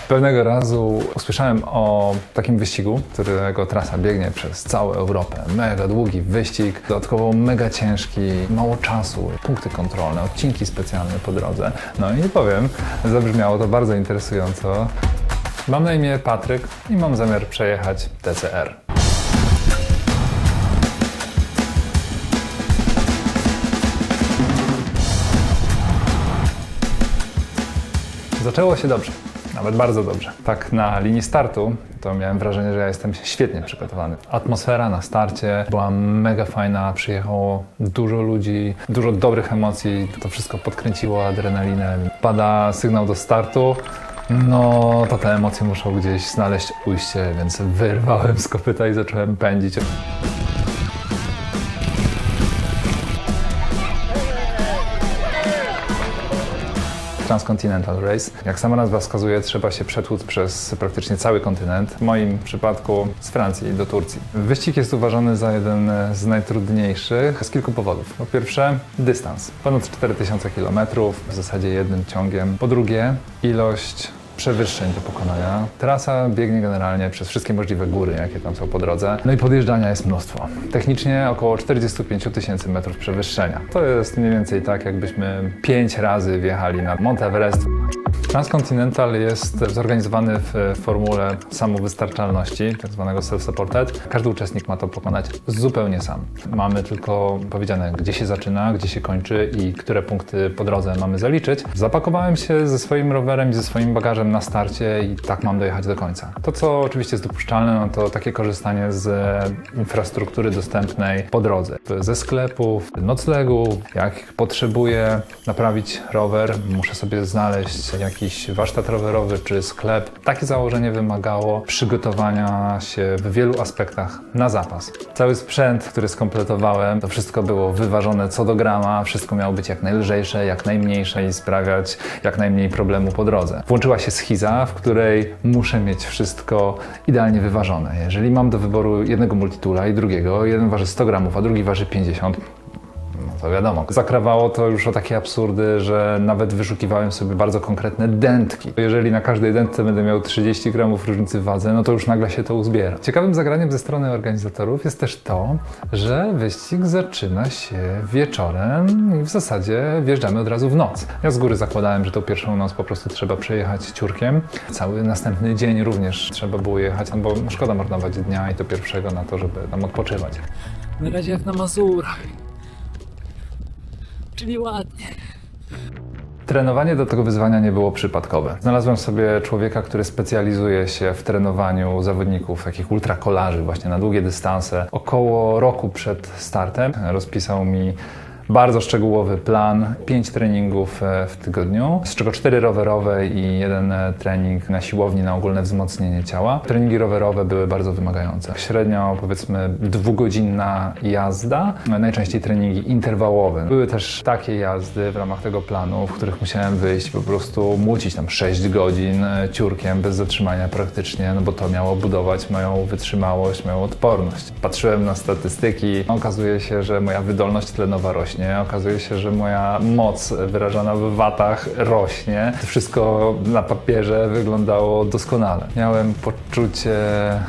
Pewnego razu usłyszałem o takim wyścigu, którego trasa biegnie przez całą Europę. Mega długi wyścig, dodatkowo mega ciężki, mało czasu, punkty kontrolne, odcinki specjalne po drodze. No i nie powiem, zabrzmiało to bardzo interesująco. Mam na imię Patryk i mam zamiar przejechać TCR. Zaczęło się dobrze, nawet bardzo dobrze. Tak na linii startu to miałem wrażenie, że ja jestem świetnie przygotowany. Atmosfera na starcie była mega fajna, przyjechało dużo ludzi, dużo dobrych emocji, to wszystko podkręciło adrenalinę. Pada sygnał do startu, no to te emocje muszą gdzieś znaleźć ujście, więc wyrwałem z kopyta i zacząłem pędzić. Transcontinental Race. Jak sama nazwa wskazuje, trzeba się przetłuc przez praktycznie cały kontynent. W moim przypadku z Francji do Turcji. Wyścig jest uważany za jeden z najtrudniejszych z kilku powodów. Po pierwsze, dystans. Ponad 4000 km, w zasadzie jednym ciągiem. Po drugie, ilość przewyższeń do pokonania. Trasa biegnie generalnie przez wszystkie możliwe góry, jakie tam są po drodze. No i podjeżdżania jest mnóstwo. Technicznie około 45 000 metrów przewyższenia. To jest mniej więcej tak, jakbyśmy 5 razy wjechali na Mount Everest. Transcontinental jest zorganizowany w formule samowystarczalności, tak zwanego self-supported. Każdy uczestnik ma to pokonać zupełnie sam. Mamy tylko powiedziane, gdzie się zaczyna, gdzie się kończy i które punkty po drodze mamy zaliczyć. Zapakowałem się ze swoim rowerem i ze swoim bagażem na starcie i tak mam dojechać do końca. To, co oczywiście jest dopuszczalne, no to takie korzystanie z infrastruktury dostępnej po drodze. Ze sklepów, noclegów, jak potrzebuję naprawić rower, muszę sobie znaleźć jakiś warsztat rowerowy czy sklep. Takie założenie wymagało przygotowania się w wielu aspektach na zapas. Cały sprzęt, który skompletowałem, to wszystko było wyważone co do grama, wszystko miało być jak najlżejsze, jak najmniejsze i sprawiać jak najmniej problemu po drodze. Włączyła się schiza, w której muszę mieć wszystko idealnie wyważone. Jeżeli mam do wyboru jednego multitoola i drugiego, jeden waży 100 gramów, a drugi waży 50, to wiadomo. Zakrawało to już o takie absurdy, że nawet wyszukiwałem sobie bardzo konkretne dętki. Jeżeli na każdej dętce będę miał 30 gramów różnicy w wadze, no to już nagle się to uzbiera. Ciekawym zagraniem ze strony organizatorów jest też to, że wyścig zaczyna się wieczorem i w zasadzie wjeżdżamy od razu w noc. Ja z góry zakładałem, że tą pierwszą noc po prostu trzeba przejechać ciurkiem. Cały następny dzień również trzeba było jechać, no bo szkoda marnować dnia i to pierwszego na to, żeby tam odpoczywać. Na razie jak na Mazurach. Czyli ładnie. Trenowanie do tego wyzwania nie było przypadkowe. Znalazłem sobie człowieka, który specjalizuje się w trenowaniu zawodników, takich ultrakolarzy właśnie na długie dystanse. Około roku przed startem rozpisał mi bardzo szczegółowy plan, 5 treningów w tygodniu, z czego 4 rowerowe i 1 trening na siłowni na ogólne wzmocnienie ciała. Treningi rowerowe były bardzo wymagające. Średnio powiedzmy 2-godzinna jazda, najczęściej treningi interwałowe. Były też takie jazdy w ramach tego planu, w których musiałem wyjść po prostu młócić tam 6 godzin ciurkiem bez zatrzymania praktycznie, no bo to miało budować moją wytrzymałość, moją odporność. Patrzyłem na statystyki, okazuje się, że moja wydolność tlenowa rośnie. Okazuje się, że moja moc wyrażana w watach rośnie. To wszystko na papierze wyglądało doskonale. Miałem poczucie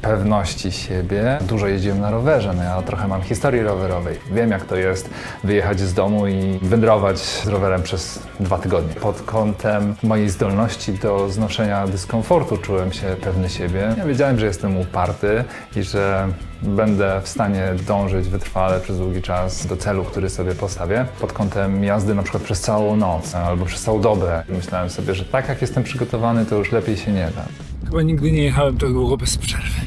pewności siebie. Dużo jeździłem na rowerze, no ja trochę mam historii rowerowej. Wiem, jak to jest wyjechać z domu i wędrować z rowerem przez 2 tygodnie. Pod kątem mojej zdolności do znoszenia dyskomfortu czułem się pewny siebie. Ja wiedziałem, że jestem uparty i że będę w stanie dążyć wytrwale przez długi czas do celu, który sobie postawię. Pod kątem jazdy na przykład przez całą noc albo przez całą dobę. Myślałem sobie, że tak jak jestem przygotowany, to już lepiej się nie da. Chyba nigdy nie jechałem tak długo bez przerwy.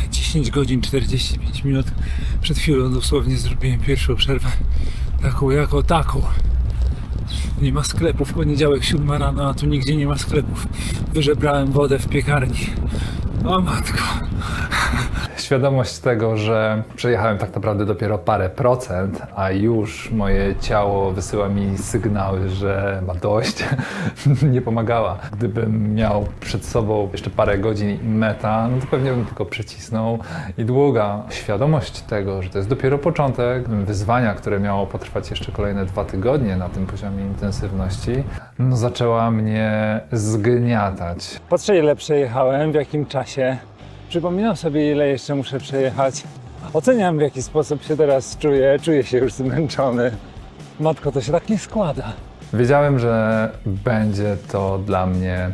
10 godzin 45 minut. Przed chwilą dosłownie zrobiłem pierwszą przerwę. Taką. Nie ma sklepów. W poniedziałek 7 rano, a tu nigdzie nie ma sklepów. Wyżebrałem wodę w piekarni. O matko. Świadomość tego, że przejechałem tak naprawdę dopiero parę procent, a już moje ciało wysyła mi sygnały, że ma dość, nie pomagała. Gdybym miał przed sobą jeszcze parę godzin i meta, no to pewnie bym tylko przycisnął i długa. Świadomość tego, że to jest dopiero początek wyzwania, które miało potrwać jeszcze kolejne 2 tygodnie na tym poziomie intensywności, no, zaczęła mnie zgniatać. Patrzę, ile przejechałem, w jakim czasie. Przypominam sobie, ile jeszcze muszę przejechać. Oceniam, w jaki sposób się teraz czuję. Czuję się już zmęczony. Matko, to się tak nie składa. Wiedziałem, że będzie to dla mnie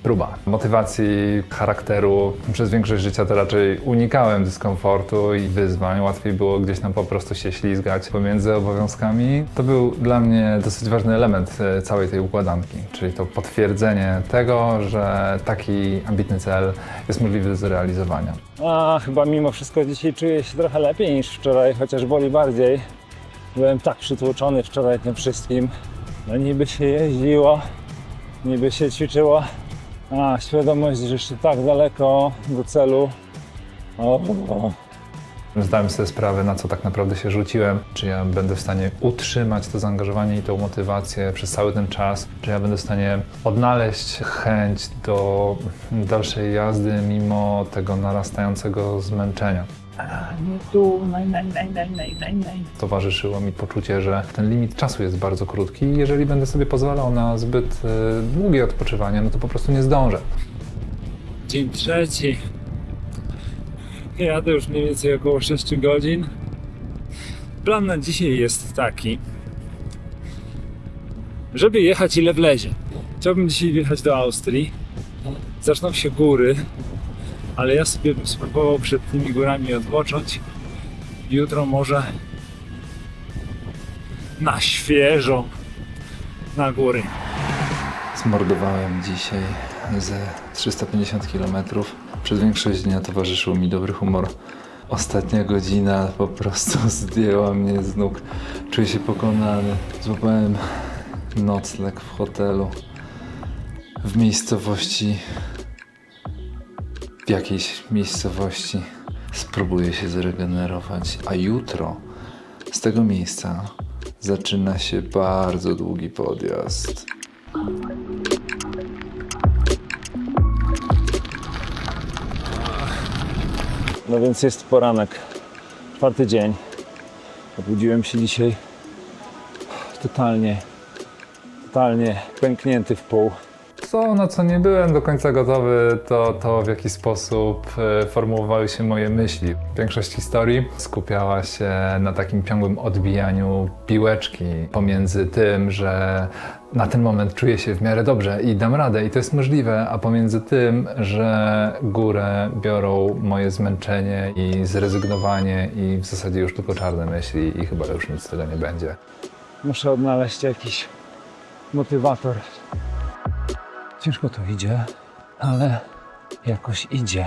próba motywacji, charakteru. Przez większość życia to raczej unikałem dyskomfortu i wyzwań. Łatwiej było gdzieś tam po prostu się ślizgać pomiędzy obowiązkami. To był dla mnie dosyć ważny element całej tej układanki, czyli to potwierdzenie tego, że taki ambitny cel jest możliwy do zrealizowania. Chyba mimo wszystko dzisiaj czuję się trochę lepiej niż wczoraj, chociaż boli bardziej. Byłem tak przytłoczony wczoraj tym wszystkim. No niby się jeździło, niby się ćwiczyło. Świadomość, że jeszcze tak daleko do celu. Zdałem sobie sprawę, na co tak naprawdę się rzuciłem. Czy ja będę w stanie utrzymać to zaangażowanie i tą motywację przez cały ten czas? Czy ja będę w stanie odnaleźć chęć do dalszej jazdy mimo tego narastającego zmęczenia? Nie tu, Towarzyszyło mi poczucie, że ten limit czasu jest bardzo krótki i jeżeli będę sobie pozwalał na zbyt długie odpoczywanie, no to po prostu nie zdążę. Dzień trzeci. Jadę już mniej więcej około 6 godzin. Plan na dzisiaj jest taki, żeby jechać ile wlezie. Chciałbym dzisiaj wjechać do Austrii. Zaczną się góry, ale ja sobie bym spróbował przed tymi górami odpocząć. Jutro może na świeżo na góry. Zmordowałem dzisiaj ze 350 km. Przez większość dnia towarzyszył mi dobry humor. Ostatnia godzina po prostu zdjęła mnie z nóg. Czuję się pokonany. Złapałem nocleg w hotelu w miejscowości, w jakiejś miejscowości. Spróbuję się zregenerować, a jutro z tego miejsca zaczyna się bardzo długi podjazd. No więc jest poranek, 4. dzień. Obudziłem się dzisiaj totalnie pęknięty w pół. To, na co nie byłem do końca gotowy, to w jaki sposób formułowały się moje myśli. Większość historii skupiała się na takim ciągłym odbijaniu piłeczki pomiędzy tym, że na ten moment czuję się w miarę dobrze i dam radę i to jest możliwe, a pomiędzy tym, że górę biorą moje zmęczenie i zrezygnowanie i w zasadzie już tylko czarne myśli i chyba już nic z tego nie będzie. Muszę odnaleźć jakiś motywator. Ciężko to idzie, ale jakoś idzie.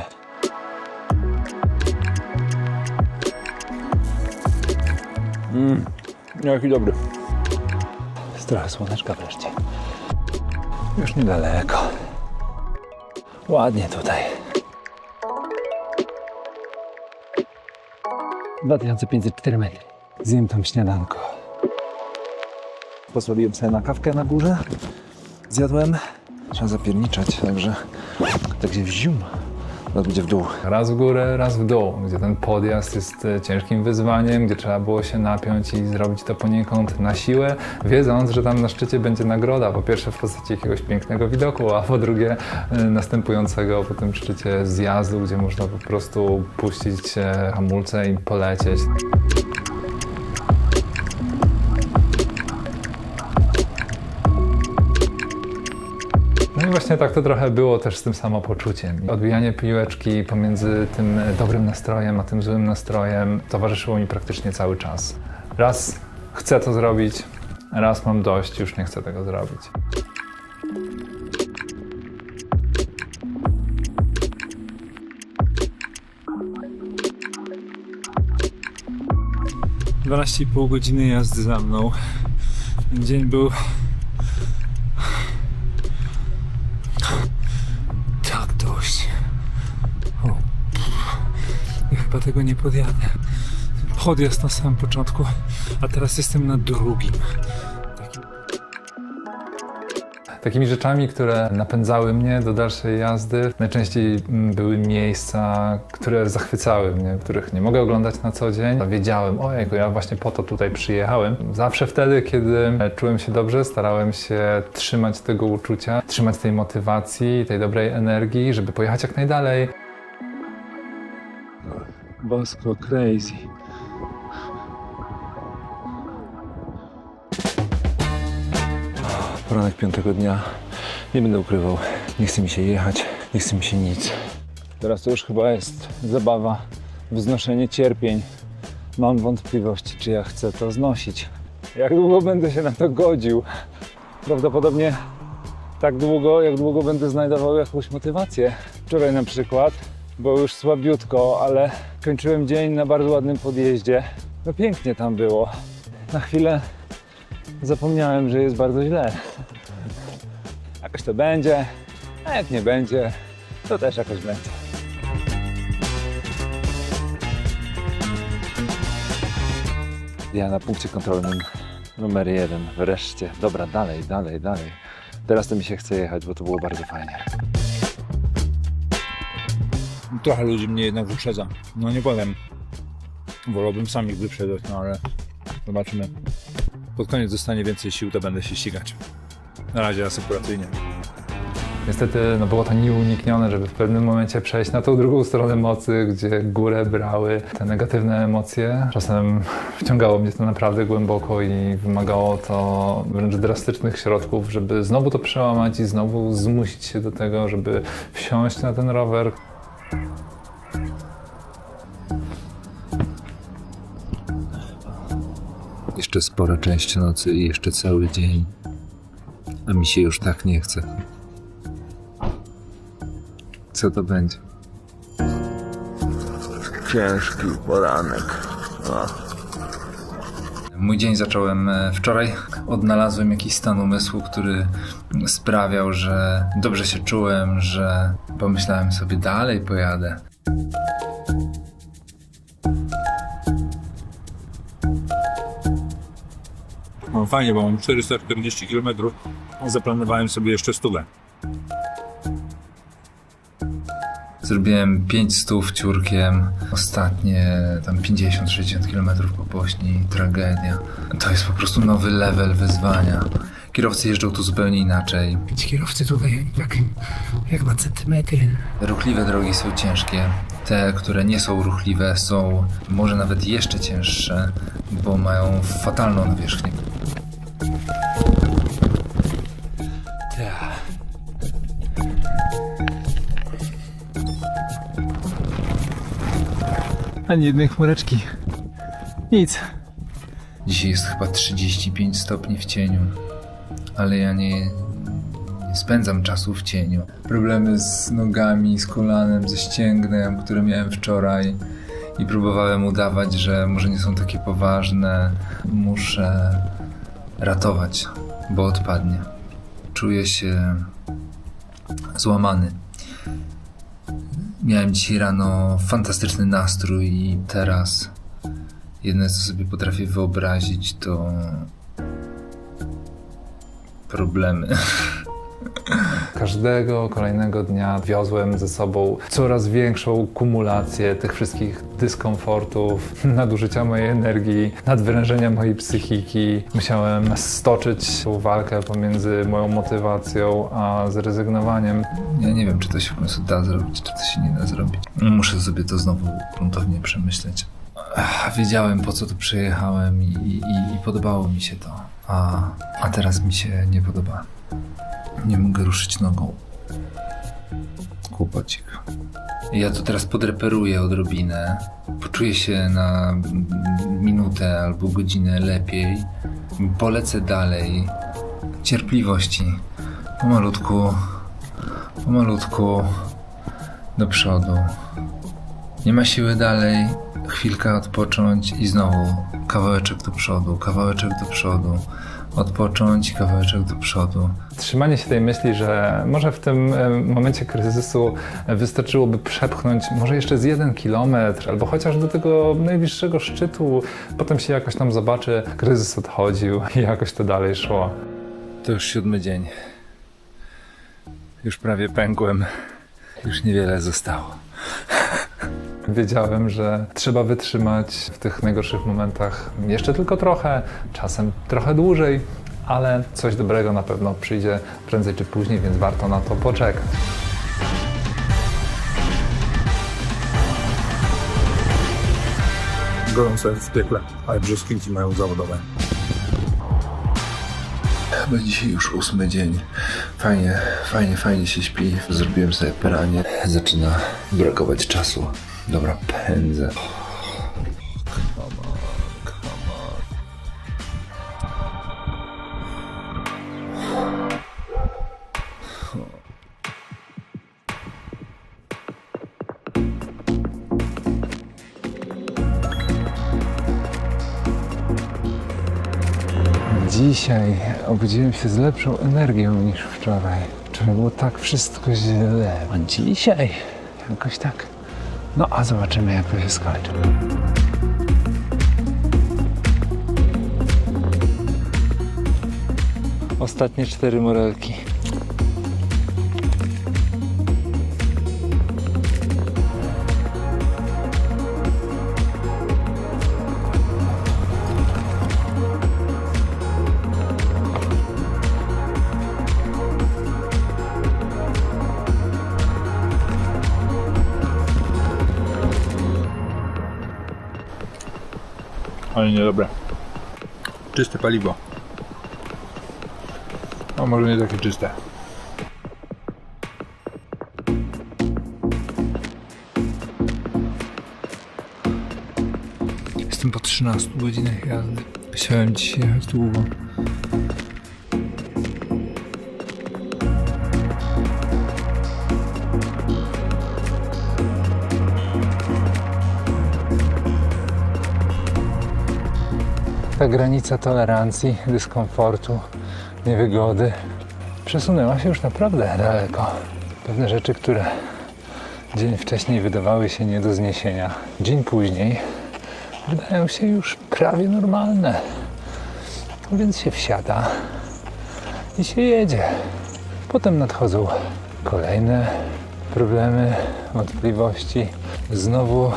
Jaki dobry. Jest trochę słoneczka wreszcie. Już niedaleko. Ładnie tutaj. 2504 metry. Zjem tam śniadanko. Pozwoliłem sobie na kawkę na górze. Zjadłem. Trzeba zapierniczać, także tak się wzium, to będzie w dół. Raz w górę, raz w dół, gdzie ten podjazd jest ciężkim wyzwaniem, gdzie trzeba było się napiąć i zrobić to poniekąd na siłę, wiedząc, że tam na szczycie będzie nagroda. Po pierwsze w postaci jakiegoś pięknego widoku, a po drugie następującego po tym szczycie zjazdu, gdzie można po prostu puścić hamulce i polecieć. No i właśnie tak to trochę było też z tym samopoczuciem. Odbijanie piłeczki pomiędzy tym dobrym nastrojem a tym złym nastrojem towarzyszyło mi praktycznie cały czas. Raz chcę to zrobić, raz mam dość, już nie chcę tego zrobić. ,5 godziny jazdy za mną. Ten dzień był tak dość. Ja chyba tego nie podjadę. Podjazd na samym początku, a teraz jestem na drugim. Takimi rzeczami, które napędzały mnie do dalszej jazdy, najczęściej były miejsca, które zachwycały mnie, których nie mogę oglądać na co dzień. Wiedziałem, ojejku, ja właśnie po to tutaj przyjechałem. Zawsze wtedy, kiedy czułem się dobrze, starałem się trzymać tego uczucia, trzymać tej motywacji, tej dobrej energii, żeby pojechać jak najdalej. Bosko crazy. Poranek 5. dnia. Nie będę ukrywał. Nie chce mi się jechać, nie chce mi się nic. Teraz to już chyba jest zabawa, wznoszenie cierpień. Mam wątpliwości, czy ja chcę to znosić. Jak długo będę się na to godził? Prawdopodobnie tak długo, jak długo będę znajdował jakąś motywację. Wczoraj na przykład było już słabiutko, ale kończyłem dzień na bardzo ładnym podjeździe. No pięknie tam było. Na chwilę zapomniałem, że jest bardzo źle. Jakoś to będzie, a jak nie będzie, to też jakoś będzie. Ja na punkcie kontrolnym numer 1. Wreszcie. Dobra, dalej. Teraz to mi się chce jechać, bo to było bardzo fajnie. Trochę ludzi mnie jednak wyprzedza. No nie powiem. Wolałbym sam ich wyprzedzać, no ale zobaczymy. Pod koniec dostanie więcej sił, to będę się ścigać. Na razie asekuracyjnie. Niestety było to nieuniknione, żeby w pewnym momencie przejść na tą drugą stronę mocy, gdzie górę brały te negatywne emocje. Czasem wciągało mnie to naprawdę głęboko i wymagało to wręcz drastycznych środków, żeby znowu to przełamać i znowu zmusić się do tego, żeby wsiąść na ten rower. Jeszcze spora część nocy i jeszcze cały dzień, a mi się już tak nie chce. Co to będzie? Ciężki poranek. Mój dzień zacząłem wczoraj. Odnalazłem jakiś stan umysłu, który sprawiał, że dobrze się czułem, że pomyślałem sobie, dalej pojadę. No fajnie, bo mam 440 km. Zaplanowałem sobie jeszcze 100. Zrobiłem 500 ciurkiem, ostatnie tam 50-60 km po Bośni, tragedia. To jest po prostu nowy level wyzwania. Kierowcy jeżdżą tu zupełnie inaczej. Ci kierowcy tutaj jak ma centymetry. Ruchliwe drogi są ciężkie. Te, które nie są ruchliwe, są może nawet jeszcze cięższe, bo mają fatalną nawierzchnię. Ani jednej chmureczki. Nic. Dzisiaj jest chyba 35 stopni w cieniu, ale ja nie spędzam czasu w cieniu. Problemy z nogami, z kolanem, ze ścięgnem, które miałem wczoraj i próbowałem udawać, że może nie są takie poważne. Muszę ratować, bo odpadnie. Czuję się złamany. Miałem dzisiaj rano fantastyczny nastrój i teraz jedyne, co sobie potrafię wyobrazić, to problemy. Każdego kolejnego dnia wiozłem ze sobą coraz większą kumulację tych wszystkich dyskomfortów, nadużycia mojej energii, nadwyrężenia mojej psychiki. Musiałem stoczyć tą walkę pomiędzy moją motywacją a zrezygnowaniem. Ja nie wiem, czy to się w końcu da zrobić, czy to się nie da zrobić. Muszę sobie to znowu gruntownie przemyśleć. Wiedziałem, po co tu przyjechałem i podobało mi się to, a teraz mi się nie podoba. Nie mogę ruszyć nogą. Kłopocik. Ja to teraz podreperuję odrobinę. Poczuję się na minutę albo godzinę lepiej. Polecę dalej. Cierpliwości. Pomalutku do przodu. Nie ma siły dalej. Chwilkę odpocząć i znowu kawałeczek do przodu. Odpocząć, kawałeczek do przodu. Trzymanie się tej myśli, że może w tym momencie kryzysu wystarczyłoby przepchnąć może jeszcze z 1 kilometr, albo chociaż do tego najbliższego szczytu, potem się jakoś tam zobaczy, kryzys odchodził i jakoś to dalej szło. To już 7. dzień. Już prawie pękłem. Już niewiele zostało. Wiedziałem, że trzeba wytrzymać w tych najgorszych momentach jeszcze tylko trochę, czasem trochę dłużej, ale coś dobrego na pewno przyjdzie prędzej czy później, więc warto na to poczekać. Gorąco jest w piekle, ale brzoskwinki mają zawodowe. Chyba dzisiaj już 8 dzień. Fajnie się śpi. Zrobiłem sobie pranie. Zaczyna brakować czasu. Dobra, pędzę. Dzisiaj obudziłem się z lepszą energią niż wczoraj. Wczoraj było tak wszystko źle, a dzisiaj jakoś tak. No a zobaczymy, jak to się skończy. Ostatnie 4 morelki. Ale niedobre. Czyste paliwo. A może nie takie czyste. Jestem po 13 godzinach jazdy. Chciałem dzisiaj jechać długo. Ta granica tolerancji, dyskomfortu, niewygody przesunęła się już naprawdę daleko. Pewne rzeczy, które dzień wcześniej wydawały się nie do zniesienia, dzień później wydają się już prawie normalne. Więc się wsiada i się jedzie. Potem nadchodzą kolejne problemy, wątpliwości. Znowu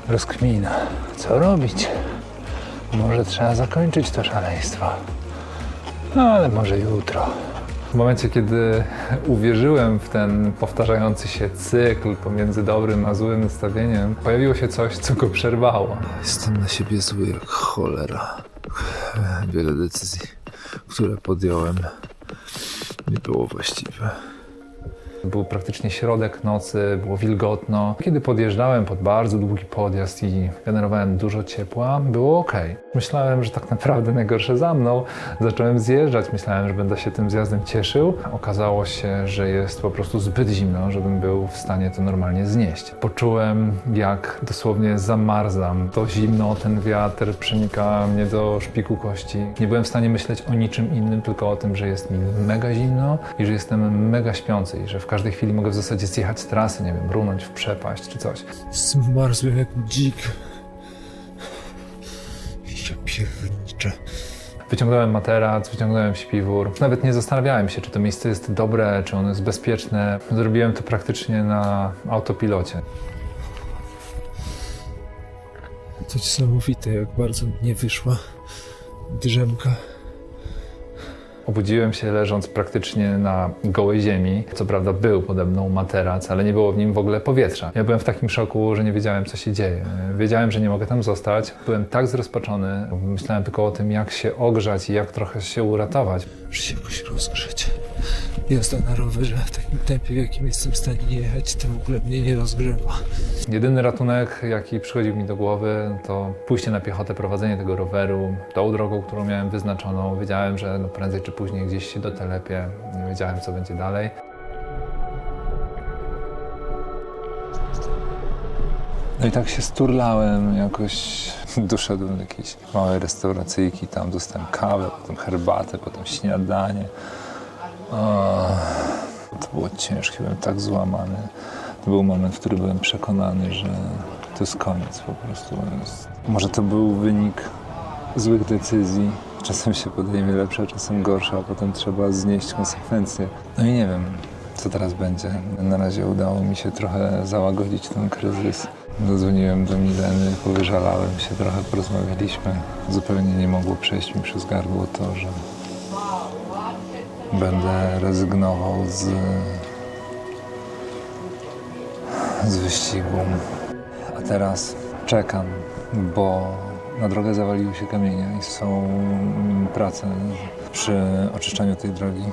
rozkmina, co robić. Może trzeba zakończyć to szaleństwo. No ale może jutro. W momencie, kiedy uwierzyłem w ten powtarzający się cykl pomiędzy dobrym a złym nastawieniem, pojawiło się coś, co go przerwało. Jestem na siebie zły jak cholera. Wiele decyzji, które podjąłem, nie było właściwe. Był praktycznie środek nocy, było wilgotno. Kiedy podjeżdżałem pod bardzo długi podjazd i generowałem dużo ciepła, było ok. Myślałem, że tak naprawdę najgorsze za mną. Zacząłem zjeżdżać, myślałem, że będę się tym zjazdem cieszył. Okazało się, że jest po prostu zbyt zimno, żebym był w stanie to normalnie znieść. Poczułem, jak dosłownie zamarzam. To zimno, ten wiatr przenika mnie do szpiku kości. Nie byłem w stanie myśleć o niczym innym, tylko o tym, że jest mi mega zimno i że jestem mega śpiący i że w każdej chwili mogę w zasadzie zjechać z trasy, nie wiem, runąć w przepaść czy coś. Zmarzłem jak dzik. Ja pierniczę. Wyciągnąłem materac, wyciągnąłem śpiwór. Nawet nie zastanawiałem się, czy to miejsce jest dobre, czy ono jest bezpieczne. Zrobiłem to praktycznie na autopilocie. To niesamowite, jak bardzo nie wyszła drzemka. Obudziłem się leżąc praktycznie na gołej ziemi. Co prawda był pode mną materac, ale nie było w nim w ogóle powietrza. Ja byłem w takim szoku, że nie wiedziałem, co się dzieje. Wiedziałem, że nie mogę tam zostać. Byłem tak zrozpaczony. Myślałem tylko o tym, jak się ogrzać i jak trochę się uratować. Muszę się jakoś rozgrzeć. Jazda na rowerze w takim tempie, w jakim jestem w stanie jechać, to w ogóle mnie nie rozgrzewa. Jedyny ratunek, jaki przychodził mi do głowy, to pójście na piechotę, prowadzenie tego roweru tą drogą, którą miałem wyznaczoną. Wiedziałem, że prędzej czy później gdzieś się dotelepię. Nie wiedziałem, co będzie dalej. No i tak się sturlałem, jakoś doszedłem do jakiejś małej restauracyjki, tam dostałem kawę, potem herbatę, potem śniadanie. To było ciężkie, byłem tak złamany. To był moment, w którym byłem przekonany, że to jest koniec po prostu. Może to był wynik złych decyzji. Czasem się podejmie lepsze, czasem gorsze, a potem trzeba znieść konsekwencje. No i nie wiem, co teraz będzie. Na razie udało mi się trochę załagodzić ten kryzys. Zadzwoniłem do Mileny, powyżalałem się, trochę porozmawialiśmy. Zupełnie nie mogło przejść mi przez gardło to, że będę rezygnował z wyścigu. A teraz czekam, bo na drogę zawaliły się kamienie i są prace przy oczyszczaniu tej drogi.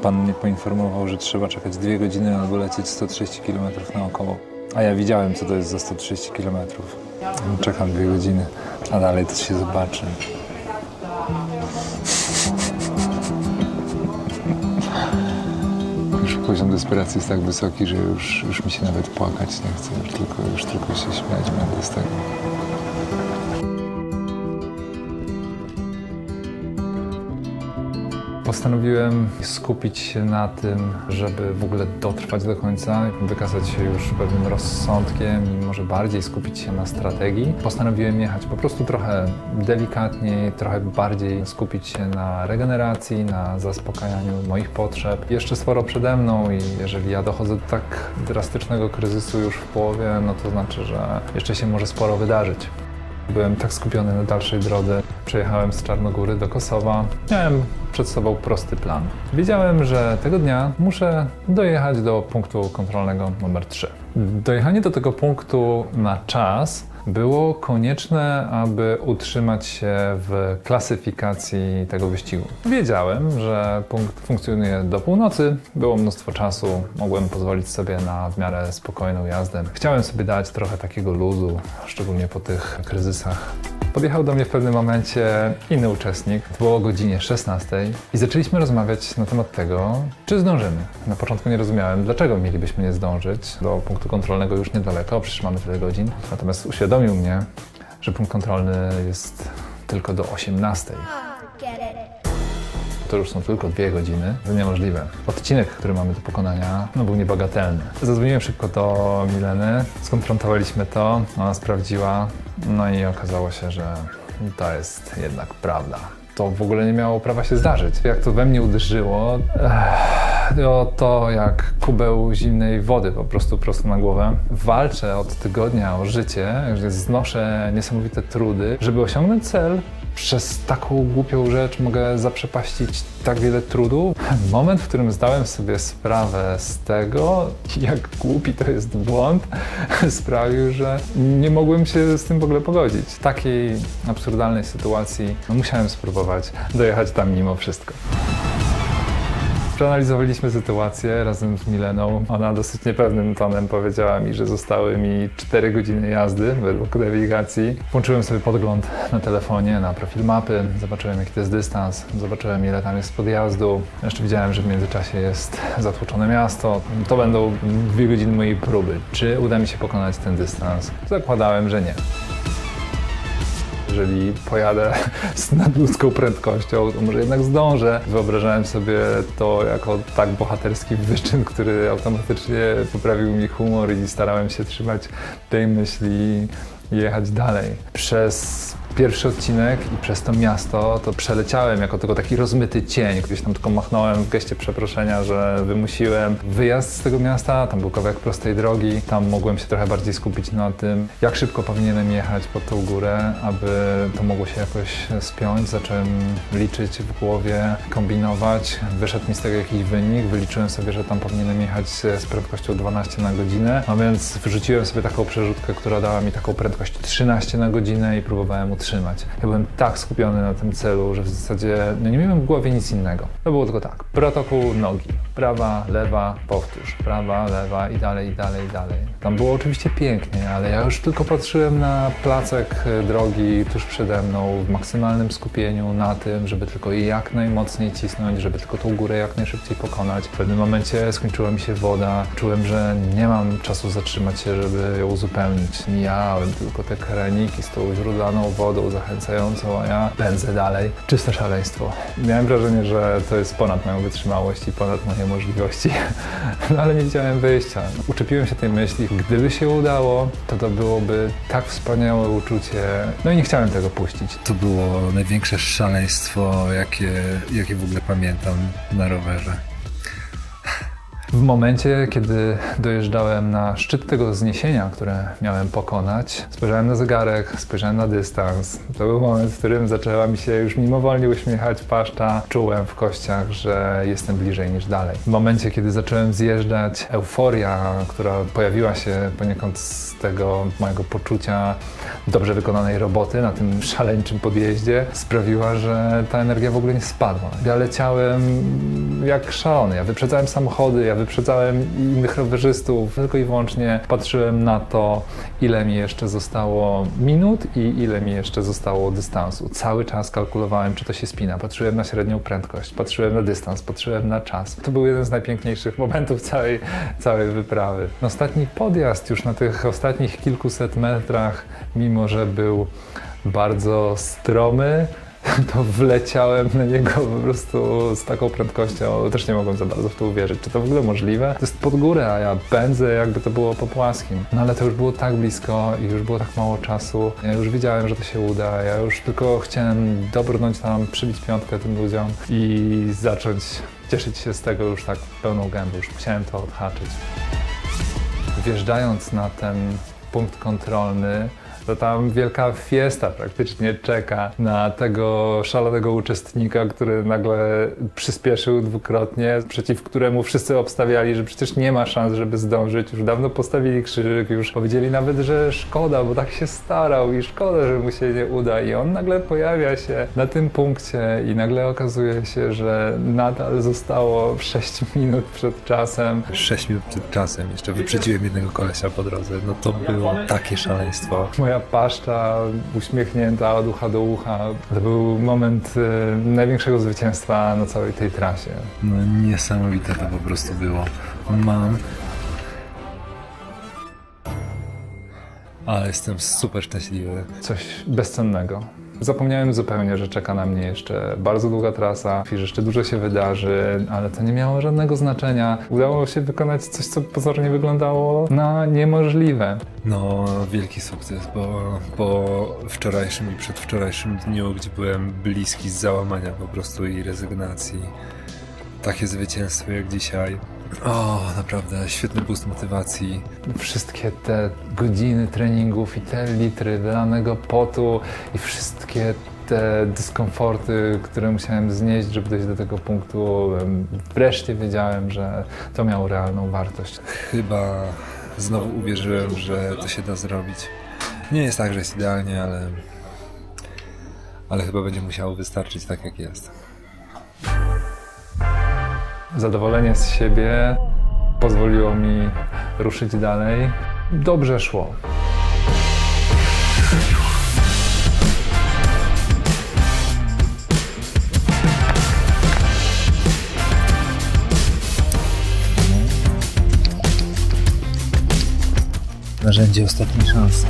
Pan mnie poinformował, że trzeba czekać 2 godziny albo lecieć 130 km naokoło. A ja widziałem, co to jest za 130 km. Czekam 2 godziny, a dalej to się zobaczy. Już poziom desperacji jest tak wysoki, że już mi się nawet płakać nie chce. Już tylko się śmiać będę z tego. Postanowiłem skupić się na tym, żeby w ogóle dotrwać do końca, wykazać się już pewnym rozsądkiem i może bardziej skupić się na strategii. Postanowiłem jechać po prostu trochę delikatniej, trochę bardziej skupić się na regeneracji, na zaspokajaniu moich potrzeb. Jeszcze sporo przede mną i jeżeli ja dochodzę do tak drastycznego kryzysu już w połowie, no to znaczy, że jeszcze się może sporo wydarzyć. Byłem tak skupiony na dalszej drodze. Przejechałem z Czarnogóry do Kosowa. Miałem przed sobą prosty plan. Wiedziałem, że tego dnia muszę dojechać do punktu kontrolnego numer 3. Dojechanie do tego punktu na czas było konieczne, aby utrzymać się w klasyfikacji tego wyścigu. Wiedziałem, że punkt funkcjonuje do północy, było mnóstwo czasu, mogłem pozwolić sobie na w miarę spokojną jazdę. Chciałem sobie dać trochę takiego luzu, szczególnie po tych kryzysach. Podjechał do mnie w pewnym momencie inny uczestnik, było o godzinie 16 i zaczęliśmy rozmawiać na temat tego, czy zdążymy. Na początku nie rozumiałem, dlaczego mielibyśmy nie zdążyć do punktu kontrolnego już niedaleko, przecież mamy tyle godzin. Natomiast uświadomił mnie, że punkt kontrolny jest tylko do 18. To już są tylko 2 godziny. To niemożliwe. Odcinek, który mamy do pokonania, był niebagatelny. Zadzwoniłem szybko do Mileny, skonfrontowaliśmy to, ona sprawdziła, no i okazało się, że to jest jednak prawda. To w ogóle nie miało prawa się zdarzyć. Jak to we mnie uderzyło, to jak kubeł zimnej wody po prostu prosto na głowę. Walczę od tygodnia o życie, znoszę niesamowite trudy, żeby osiągnąć cel. Przez taką głupią rzecz mogę zaprzepaścić tak wiele trudu. Moment, w którym zdałem sobie sprawę z tego, jak głupi to jest błąd, sprawił, że nie mogłem się z tym w ogóle pogodzić. W takiej absurdalnej sytuacji musiałem spróbować dojechać tam mimo wszystko. Przeanalizowaliśmy sytuację razem z Mileną. Ona dosyć niepewnym tonem powiedziała mi, że zostały mi 4 godziny jazdy według nawigacji. Włączyłem sobie podgląd na telefonie, na profil mapy, zobaczyłem jaki to jest dystans, zobaczyłem ile tam jest podjazdu. Jeszcze widziałem, że w międzyczasie jest zatłoczone miasto. To będą 2 godziny mojej próby. Czy uda mi się pokonać ten dystans? Zakładałem, że nie. Jeżeli pojadę z nadludzką prędkością, to może jednak zdążę. Wyobrażałem sobie to jako tak bohaterski wyczyn, który automatycznie poprawił mi humor i starałem się trzymać tej myśli i jechać dalej. Przez pierwszy odcinek i przez to miasto to przeleciałem jako tylko taki rozmyty cień. Gdzieś tam tylko machnąłem w geście przeproszenia, że wymusiłem wyjazd z tego miasta. Tam był kawałek prostej drogi. Tam mogłem się trochę bardziej skupić na tym, jak szybko powinienem jechać pod tą górę, aby to mogło się jakoś spiąć. Zacząłem liczyć w głowie, kombinować. Wyszedł mi z tego jakiś wynik. Wyliczyłem sobie, że tam powinienem jechać z prędkością 12 na godzinę. A więc wrzuciłem sobie taką przerzutkę, która dała mi taką prędkość 13 na godzinę i próbowałem utrzymać. Ja byłem tak skupiony na tym celu, że w zasadzie nie miałem w głowie nic innego. To było tylko tak, protokół nogi, prawa, lewa, powtórz, prawa, lewa i dalej, i dalej, i dalej. Tam było oczywiście pięknie, ale ja już tylko patrzyłem na placek drogi tuż przede mną w maksymalnym skupieniu na tym, żeby tylko jak najmocniej cisnąć, żeby tylko tą górę jak najszybciej pokonać. W pewnym momencie skończyła mi się woda, czułem, że nie mam czasu zatrzymać się, żeby ją uzupełnić. Mijałem tylko te kraniki z tą źródlaną wodą zachęcającą, a ja pędzę dalej. Czyste szaleństwo. Miałem wrażenie, że to jest ponad moją wytrzymałość i ponad moje możliwości, no ale nie widziałem wyjścia. Uczepiłem się tej myśli, gdyby się udało, to byłoby tak wspaniałe uczucie, no i nie chciałem tego puścić. To było największe szaleństwo, jakie w ogóle pamiętam na rowerze. W momencie, kiedy dojeżdżałem na szczyt tego wzniesienia, które miałem pokonać, spojrzałem na zegarek, spojrzałem na dystans. To był moment, w którym zaczęła mi się już mimowolnie uśmiechać paszcza. Czułem w kościach, że jestem bliżej niż dalej. W momencie, kiedy zacząłem zjeżdżać, euforia, która pojawiła się poniekąd z tego mojego poczucia dobrze wykonanej roboty na tym szaleńczym podjeździe, sprawiła, że ta energia w ogóle nie spadła. Ja leciałem jak szalony. Ja wyprzedzałem samochody, ja wyprzedzałem innych rowerzystów. Tylko i wyłącznie patrzyłem na to, ile mi jeszcze zostało minut i ile mi jeszcze zostało dystansu. Cały czas kalkulowałem, czy to się spina. Patrzyłem na średnią prędkość, patrzyłem na dystans, patrzyłem na czas. To był jeden z najpiękniejszych momentów całej wyprawy. Ostatni podjazd już na tych ostatnich kilkuset metrach, mimo że był bardzo stromy, to wleciałem na niego po prostu z taką prędkością, też nie mogłem za bardzo w to uwierzyć. Czy to w ogóle możliwe? To jest pod górę, a ja pędzę, jakby to było po płaskim. No ale to już było tak blisko i już było tak mało czasu. Ja już wiedziałem, że to się uda. Ja już tylko chciałem dobrnąć tam, przybić piątkę tym ludziom i zacząć cieszyć się z tego już tak pełną gębą. Już musiałem to odhaczyć. Wjeżdżając na ten punkt kontrolny, to tam wielka fiesta praktycznie czeka na tego szalonego uczestnika, który nagle przyspieszył dwukrotnie, przeciw któremu wszyscy obstawiali, że przecież nie ma szans, żeby zdążyć. Już dawno postawili krzyżyk, już powiedzieli nawet, że szkoda, bo tak się starał i szkoda, że mu się nie uda. I on nagle pojawia się na tym punkcie i nagle okazuje się, że nadal zostało 6 minut przed czasem. 6 minut przed czasem, jeszcze wyprzedziłem jednego kolesia po drodze, no to było takie szaleństwo. Moja paszcza uśmiechnięta od ucha do ucha. To był moment największego zwycięstwa na całej tej trasie. No niesamowite to po prostu było. Ale jestem super szczęśliwy. Coś bezcennego. Zapomniałem zupełnie, że czeka na mnie jeszcze bardzo długa trasa i że jeszcze dużo się wydarzy, ale to nie miało żadnego znaczenia. Udało się wykonać coś, co pozornie wyglądało na niemożliwe. No, wielki sukces, bo po wczorajszym i przedwczorajszym dniu, gdzie byłem bliski załamania po prostu i rezygnacji, takie zwycięstwo jak dzisiaj. O, naprawdę świetny boost motywacji. Wszystkie te godziny treningów i te litry wylanego potu i wszystkie te dyskomforty, które musiałem znieść, żeby dojść do tego punktu, wreszcie wiedziałem, że to miało realną wartość. Chyba znowu uwierzyłem, że to się da zrobić. Nie jest tak, że jest idealnie, ale chyba będzie musiało wystarczyć tak, jak jest. Zadowolenie z siebie pozwoliło mi ruszyć dalej. Dobrze szło. Narzędzie ostatniej szansy.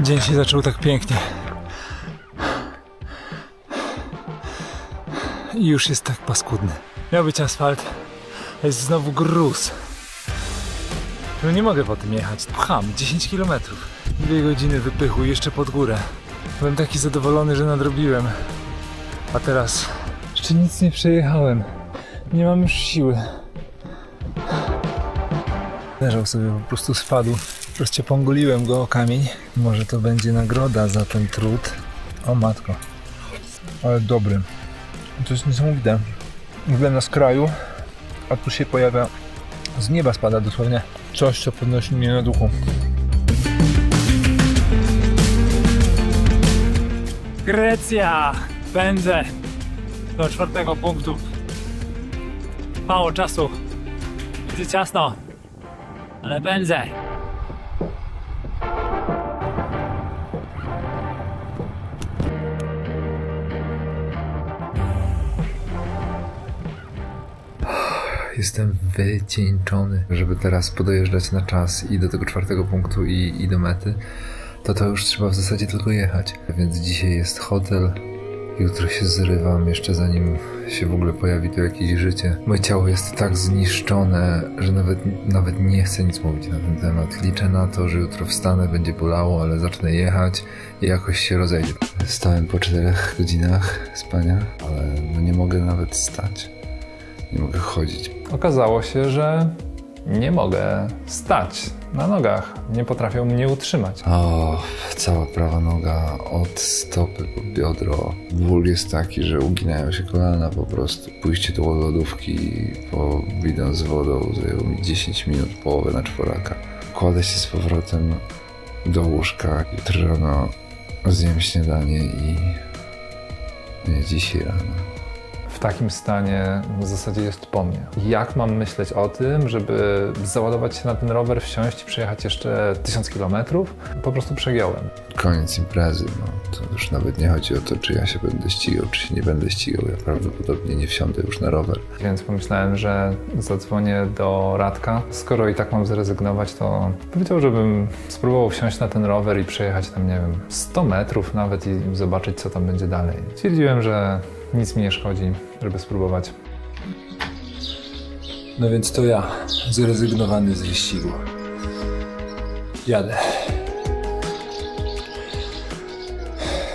Dzień się zaczął tak pięknie. I już jest tak paskudny. Miał być asfalt, a jest znowu gruz. No nie mogę po tym jechać. Pcham 10 km. 2 godziny wypychu jeszcze pod górę. Byłem taki zadowolony, że nadrobiłem. A teraz jeszcze nic nie przejechałem. Nie mam już siły. Leżał sobie, po prostu spadł. Wreszcie pongoliłem go o kamień. Może to będzie nagroda za ten trud. O matko. Ale dobry. To jest niesamowite. Byłem na skraju, a tu się pojawia, z nieba spada dosłownie coś, co podnosi mnie na duchu. Grecja! Pędzę do 4. punktu. Mało czasu. Jest ciasno, ale pędzę. Jestem wycieńczony. Żeby teraz podojeżdżać na czas i do tego 4. punktu i do mety, to już trzeba w zasadzie tylko jechać. Więc dzisiaj jest hotel, Jutro się zrywam, jeszcze zanim się w ogóle pojawi tu jakieś życie. Moje ciało jest tak zniszczone, że nawet nie chcę nic mówić na ten temat. Liczę na to, że jutro wstanę, będzie bolało, ale zacznę jechać i jakoś się rozejdzie. Stałem po 4 godzinach spania, ale no nie mogę nawet stać. Nie mogę chodzić. Okazało się, że nie mogę stać na nogach. Nie potrafią mnie utrzymać. O, cała prawa noga od stopy po biodro. Ból jest taki, że uginają się kolana po prostu. Pójście do lodówki po bidon z wodą zajęło mi 10 minut, połowę na czworaka. Kładę się z powrotem do łóżka. Jutro rano zjem śniadanie i dzisiaj rano. W takim stanie w zasadzie jest po mnie. Jak mam myśleć o tym, żeby załadować się na ten rower, wsiąść i przejechać jeszcze 1000 kilometrów? Po prostu przegiąłem. Koniec imprezy, no to już nawet nie chodzi o to, czy ja się będę ścigał, czy się nie będę ścigał. Ja prawdopodobnie nie wsiądę już na rower. Więc pomyślałem, że zadzwonię do Radka. Skoro i tak mam zrezygnować, to powiedział, żebym spróbował wsiąść na ten rower i przejechać tam, nie wiem, 100 metrów nawet i zobaczyć, co tam będzie dalej. Stwierdziłem, że nic mi nie szkodzi, żeby spróbować. No więc to ja, zrezygnowany z wyścigu. Jadę.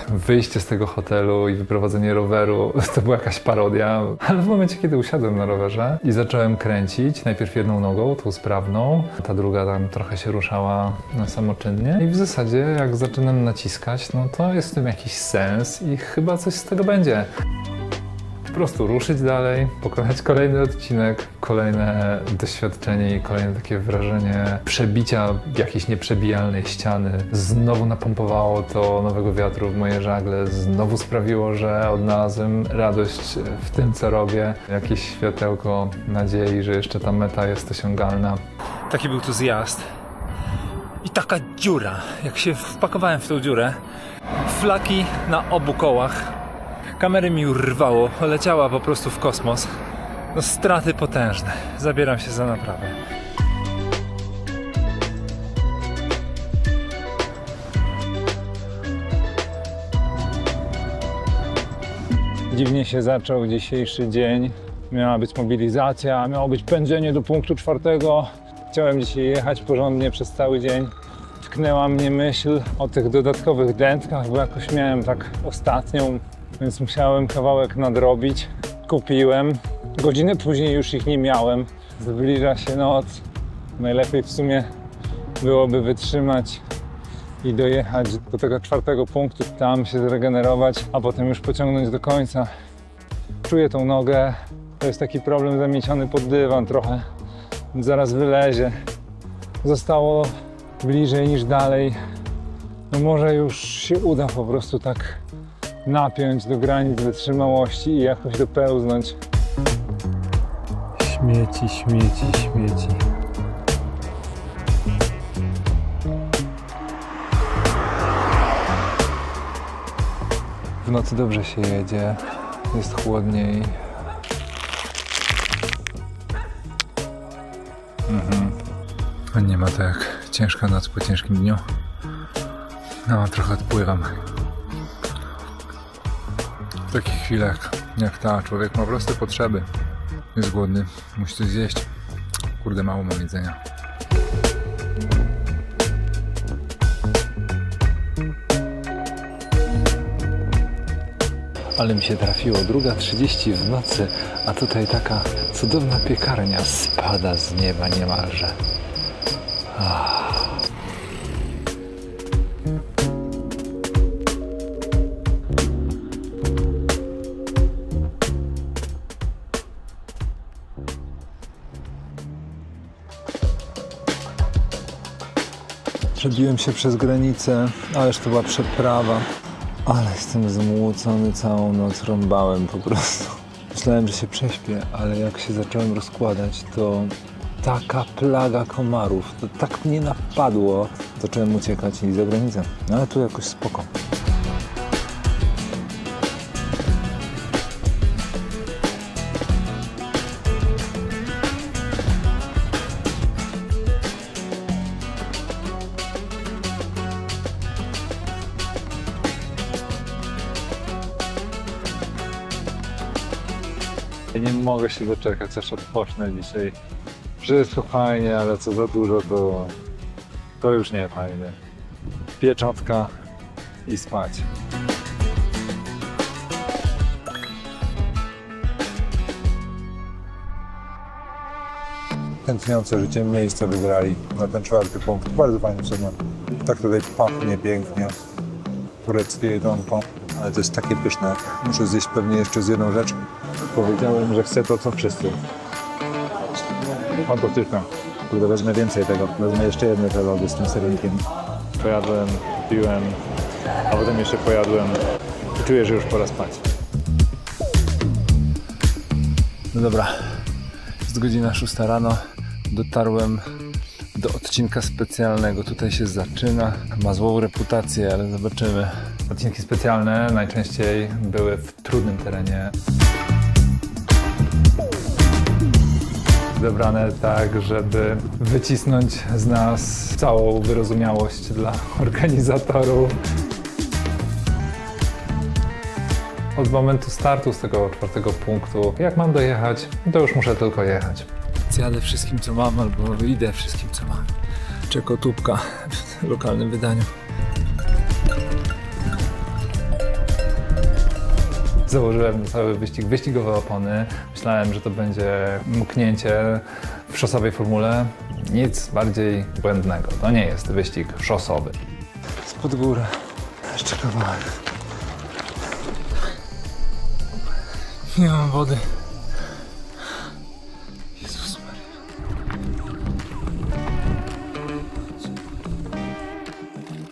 Wyjście z tego hotelu i wyprowadzenie roweru to była jakaś parodia, ale w momencie, kiedy usiadłem na rowerze i zacząłem kręcić, najpierw jedną nogą, tą sprawną, ta druga tam trochę się ruszała samoczynnie i w zasadzie jak zaczynam naciskać, no to jest w tym jakiś sens i chyba coś z tego będzie. Po prostu ruszyć dalej, pokonać kolejny odcinek, kolejne doświadczenie i kolejne takie wrażenie przebicia jakiejś nieprzebijalnej ściany. Znowu napompowało to nowego wiatru w moje żagle, znowu sprawiło, że odnalazłem radość w tym, co robię. Jakieś światełko nadziei, że jeszcze ta meta jest osiągalna. Taki był tu zjazd. I taka dziura. Jak się wpakowałem w tą dziurę, flaki na obu kołach. Kamery mi urwało, leciała po prostu w kosmos. No straty potężne. Zabieram się za naprawę. Dziwnie się zaczął dzisiejszy dzień. Miała być mobilizacja, miało być pędzenie do punktu 4. Chciałem dzisiaj jechać porządnie przez cały dzień. Tknęła mnie myśl o tych dodatkowych dętkach, bo jakoś miałem tak ostatnią, więc musiałem kawałek nadrobić. Kupiłem. Godzinę później już ich nie miałem. Zbliża się noc. Najlepiej w sumie byłoby wytrzymać i dojechać do tego 4. punktu, tam się zregenerować, a potem już pociągnąć do końca. Czuję tą nogę. To jest taki problem zamieciony pod dywan trochę. Zaraz wylezie. Zostało bliżej niż dalej. No może już się uda po prostu tak napiąć do granic wytrzymałości i jakoś dopełznąć. Śmieci, śmieci, śmieci. W nocy dobrze się jedzie, jest chłodniej. Nie ma to jak ciężka noc po ciężkim dniu. No, trochę odpływam. W takich chwilach jak ta, człowiek ma po prostu potrzeby. Jest głodny, musi coś zjeść. Kurde, mało mam jedzenia. Ale mi się trafiło, 2:30 w nocy, a tutaj taka cudowna piekarnia spada z nieba niemalże. Przebiłem się przez granicę, ależ to była przeprawa. Ale jestem zmłocony, całą noc rąbałem po prostu. Myślałem, że się prześpię, ale jak się zacząłem rozkładać, to taka plaga komarów, to tak mnie napadło, zacząłem uciekać i za granicę. No ale tu jakoś spoko. Nie mogę się doczekać, aż odpocznę dzisiaj. Wszystko fajnie, ale co za dużo, to już nie fajnie. Pieczątka i spać. Tętniące życiem miejsce wybrali na ten 4. punkt. Bardzo fajny segment. Tak tutaj pachnie pięknie. Tureckie jedzonko, ale to jest takie pyszne. Muszę zjeść pewnie jeszcze z jedną rzecz. Powiedziałem, że chcę to, co wszyscy. Fantastyczne. Kurde, wezmę więcej tego. Wezmę jeszcze jedne te lody z tym sernikiem. Pojadłem, piłem, a potem jeszcze pojadłem i czuję, że już pora spać. No dobra, jest godzina 6 rano. Dotarłem do odcinka specjalnego. Tutaj się zaczyna. Ma złą reputację, ale zobaczymy. Odcinki specjalne najczęściej były w trudnym terenie. Wybrane tak, żeby wycisnąć z nas całą wyrozumiałość dla organizatorów. Od momentu startu z tego 4. punktu, jak mam dojechać, to już muszę tylko jechać. Zjadę wszystkim, co mam, albo idę wszystkim, co mam. Czekotubka w lokalnym wydaniu. Założyłem na cały wyścig wyścigowe opony. Myślałem, że to będzie mknięcie w szosowej formule. Nic bardziej błędnego. To nie jest wyścig szosowy. Spod góry. Jeszcze kawałek. Nie mam wody. Jezus Maria.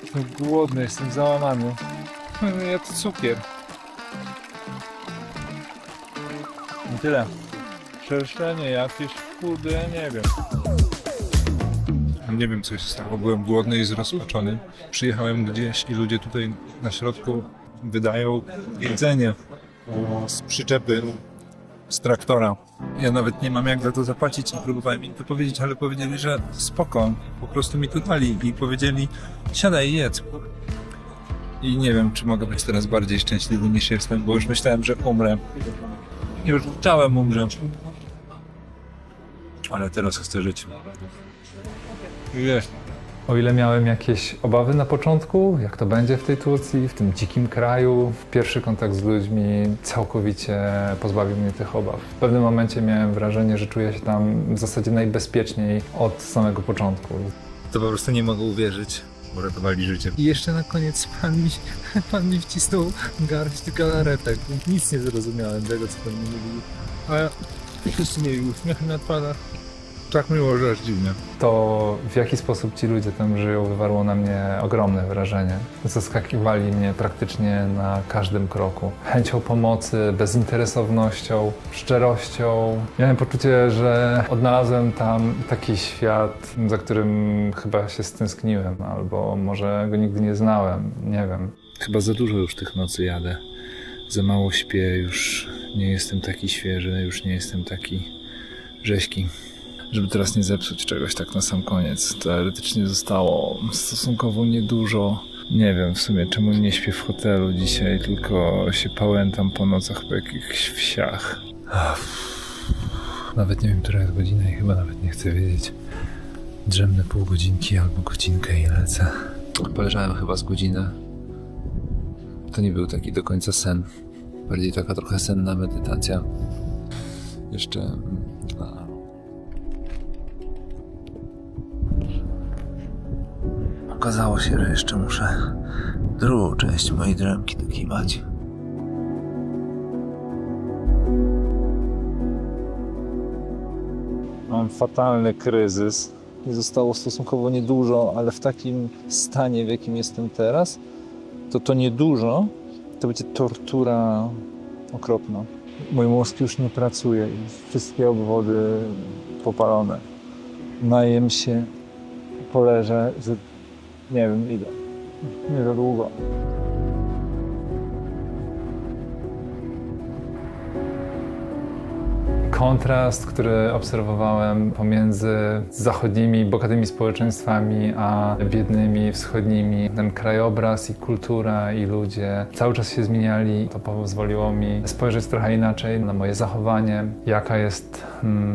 Jestem głodny, jestem załamany. Jadł cukier. I tyle. Szerszenie jakieś, kurde, ja nie wiem. Nie wiem, co się stało. Byłem głodny i zrozpaczony. Przyjechałem gdzieś i ludzie tutaj na środku wydają jedzenie z przyczepy, z traktora. Ja nawet nie mam jak za to zapłacić i próbowałem im to powiedzieć, ale powiedzieli, że spoko, po prostu mi to dali i powiedzieli, siadaj i jedz. I nie wiem, czy mogę być teraz bardziej szczęśliwy niż jestem, bo już myślałem, że umrę. Już chciałem umrzeć. Ale teraz chcę żyć. Jest. O ile miałem jakieś obawy na początku, jak to będzie w tej Turcji, w tym dzikim kraju, pierwszy kontakt z ludźmi całkowicie pozbawił mnie tych obaw. W pewnym momencie miałem wrażenie, że czuję się tam w zasadzie najbezpieczniej od samego początku. To po prostu nie mogę uwierzyć. Uratowali życie. I jeszcze na koniec pan mi wcisnął garść galaretek. Nic nie zrozumiałem tego, co pan mi mówił. Ale wszyscy mieli uśmiechy na twarzach. Tak miło, że aż dziwnie. To, w jaki sposób ci ludzie tam żyją, wywarło na mnie ogromne wrażenie. Zaskakiwali mnie praktycznie na każdym kroku. Chęcią pomocy, bezinteresownością, szczerością. Miałem poczucie, że odnalazłem tam taki świat, za którym chyba się stęskniłem, albo może go nigdy nie znałem, nie wiem. Chyba za dużo już tych nocy jadę. Za mało śpię, już nie jestem taki świeży, już nie jestem taki rzeźki. Żeby teraz nie zepsuć czegoś tak na sam koniec. Teoretycznie zostało stosunkowo niedużo. Nie wiem w sumie, czemu nie śpię w hotelu dzisiaj, tylko się pałętam po nocach po jakichś wsiach. Nawet nie wiem, która jest godzina i chyba nawet nie chcę wiedzieć. Drzemnę pół godzinki albo godzinkę i lecę. Poleżałem chyba z godzinę. To nie był taki do końca sen. Bardziej taka trochę senna medytacja. Jeszcze... Okazało się, że jeszcze muszę drugą część mojej drzemki dokimać. Mam fatalny kryzys. Nie zostało stosunkowo niedużo, ale w takim stanie, w jakim jestem teraz, to niedużo, to będzie tortura okropna. Mój mózg już nie pracuje i wszystkie obwody popalone. Najem się, poleżę, nie wiem ile, nie za długo. kontrast, który obserwowałem pomiędzy zachodnimi, bogatymi społeczeństwami, a biednymi, wschodnimi. Ten krajobraz i kultura i ludzie cały czas się zmieniali. To pozwoliło mi spojrzeć trochę inaczej na moje zachowanie, jaka jest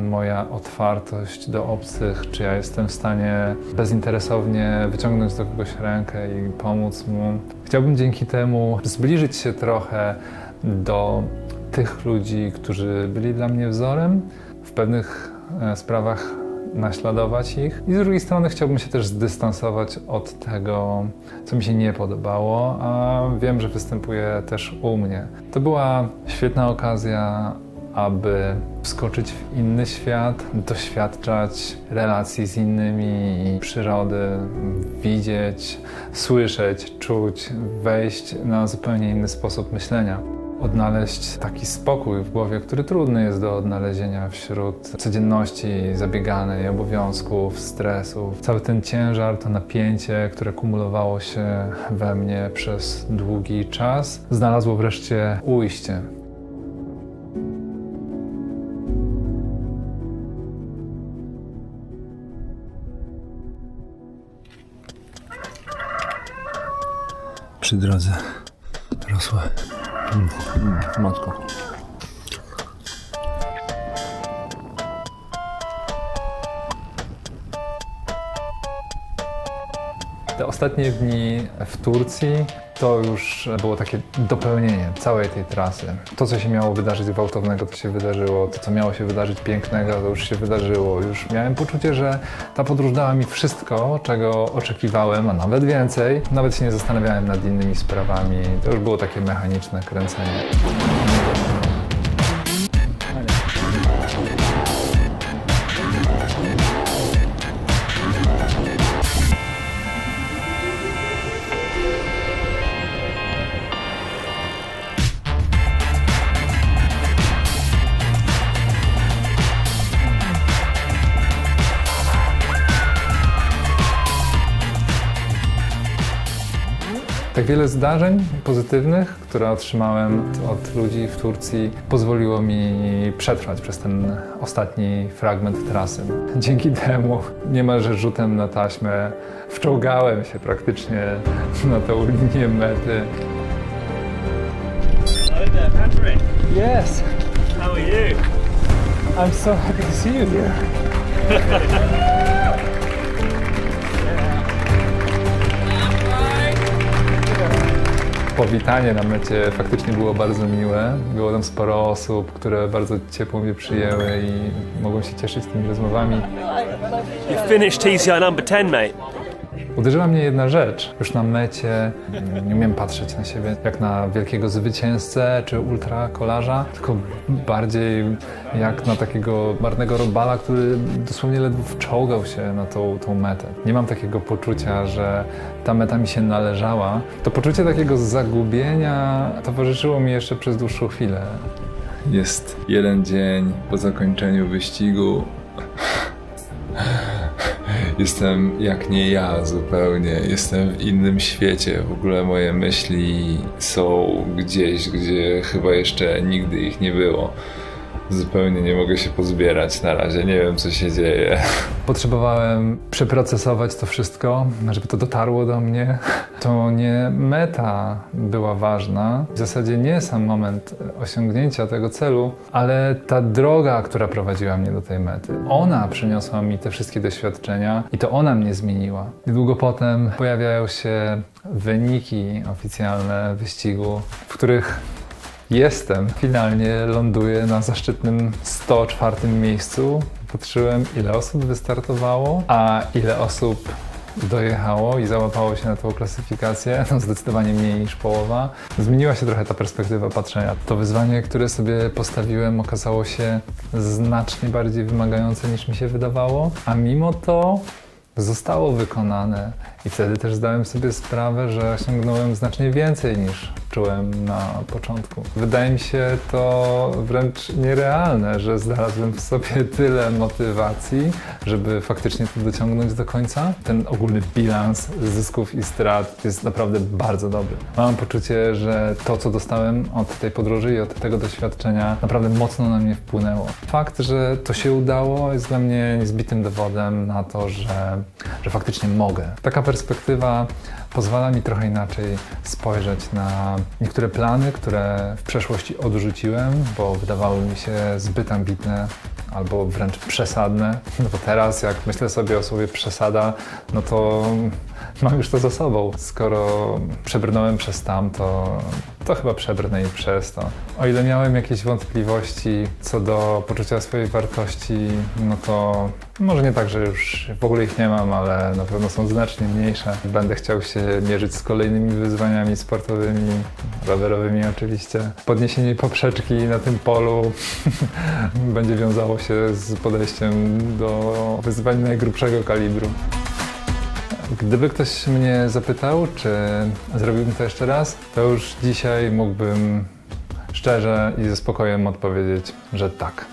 moja otwartość do obcych, czy ja jestem w stanie bezinteresownie wyciągnąć do kogoś rękę i pomóc mu. Chciałbym dzięki temu zbliżyć się trochę do tych ludzi, którzy byli dla mnie wzorem, w pewnych sprawach naśladować ich. I z drugiej strony chciałbym się też zdystansować od tego, co mi się nie podobało, a wiem, że występuje też u mnie. To była świetna okazja, aby wskoczyć w inny świat, doświadczać relacji z innymi, przyrody, widzieć, słyszeć, czuć, wejść na zupełnie inny sposób myślenia. Odnaleźć taki spokój w głowie, który trudny jest do odnalezienia wśród codzienności zabieganej, obowiązków, stresów. Cały ten ciężar, to napięcie, które kumulowało się we mnie przez długi czas, znalazło wreszcie ujście. Przy drodze rosła matko. Te ostatnie dni w Turcji to już było takie dopełnienie całej tej trasy. To, co się miało wydarzyć gwałtownego, to się wydarzyło. To, co miało się wydarzyć pięknego, to już się wydarzyło. Już miałem poczucie, że ta podróż dała mi wszystko, czego oczekiwałem, a nawet więcej. Nawet się nie zastanawiałem nad innymi sprawami. To już było takie mechaniczne kręcenie. Tak wiele zdarzeń pozytywnych, które otrzymałem od ludzi w Turcji, pozwoliło mi przetrwać przez ten ostatni fragment trasy. Dzięki temu niemalże rzutem na taśmę wczołgałem się praktycznie na tą linię mety. Hello there, Patrick. Yes, How are you? I'm so happy to see you here. Powitanie na mecie faktycznie było bardzo miłe. Było tam sporo osób, które bardzo ciepło mnie przyjęły i mogłem się cieszyć tymi rozmowami. You finished TCI number 10, mate. Uderzyła mnie jedna rzecz. Już na mecie nie umiem patrzeć na siebie jak na wielkiego zwycięzcę czy ultrakolarza, tylko bardziej jak na takiego marnego robala, który dosłownie ledwo wczołgał się na tą metę. Nie mam takiego poczucia, że ta meta mi się należała. To poczucie takiego zagubienia towarzyszyło mi jeszcze przez dłuższą chwilę. Jest jeden dzień po zakończeniu wyścigu. Jestem jak nie ja zupełnie. Jestem w innym świecie. W ogóle moje myśli są gdzieś, gdzie chyba jeszcze nigdy ich nie było. Zupełnie nie mogę się pozbierać na razie. Nie wiem, co się dzieje. Potrzebowałem przeprocesować to wszystko, żeby to dotarło do mnie. To nie meta była ważna, w zasadzie nie sam moment osiągnięcia tego celu, ale ta droga, która prowadziła mnie do tej mety. Ona przyniosła mi te wszystkie doświadczenia i to ona mnie zmieniła. Niedługo potem pojawiają się wyniki oficjalne wyścigu, w których finalnie ląduję na zaszczytnym 104 miejscu. Patrzyłem, ile osób wystartowało, a ile osób dojechało i załapało się na tą klasyfikację. No, zdecydowanie mniej niż połowa. Zmieniła się trochę ta perspektywa patrzenia. To wyzwanie, które sobie postawiłem, okazało się znacznie bardziej wymagające niż mi się wydawało, a mimo to zostało wykonane i wtedy też zdałem sobie sprawę, że osiągnąłem znacznie więcej niż czułem na początku. Wydaje mi się to wręcz nierealne, że znalazłem w sobie tyle motywacji, żeby faktycznie to dociągnąć do końca. Ten ogólny bilans zysków i strat jest naprawdę bardzo dobry. Mam poczucie, że to, co dostałem od tej podróży i od tego doświadczenia, naprawdę mocno na mnie wpłynęło. Fakt, że to się udało, jest dla mnie niezbitym dowodem na to, że faktycznie mogę. Taka perspektywa pozwala mi trochę inaczej spojrzeć na niektóre plany, które w przeszłości odrzuciłem, bo wydawały mi się zbyt ambitne albo wręcz przesadne. No bo teraz, jak myślę sobie o słowie przesada, no to mam już to za sobą. Skoro przebrnąłem przez tam, to chyba przebrnę i przez to. O ile miałem jakieś wątpliwości co do poczucia swojej wartości, no to może nie tak, że już w ogóle ich nie mam, ale na pewno są znacznie mniejsze. Będę chciał się mierzyć z kolejnymi wyzwaniami sportowymi, rowerowymi oczywiście. Podniesienie poprzeczki na tym polu będzie wiązało się z podejściem do wyzwań najgrubszego kalibru. Gdyby ktoś mnie zapytał, czy zrobiłbym to jeszcze raz, to już dzisiaj mógłbym szczerze i ze spokojem odpowiedzieć, że tak.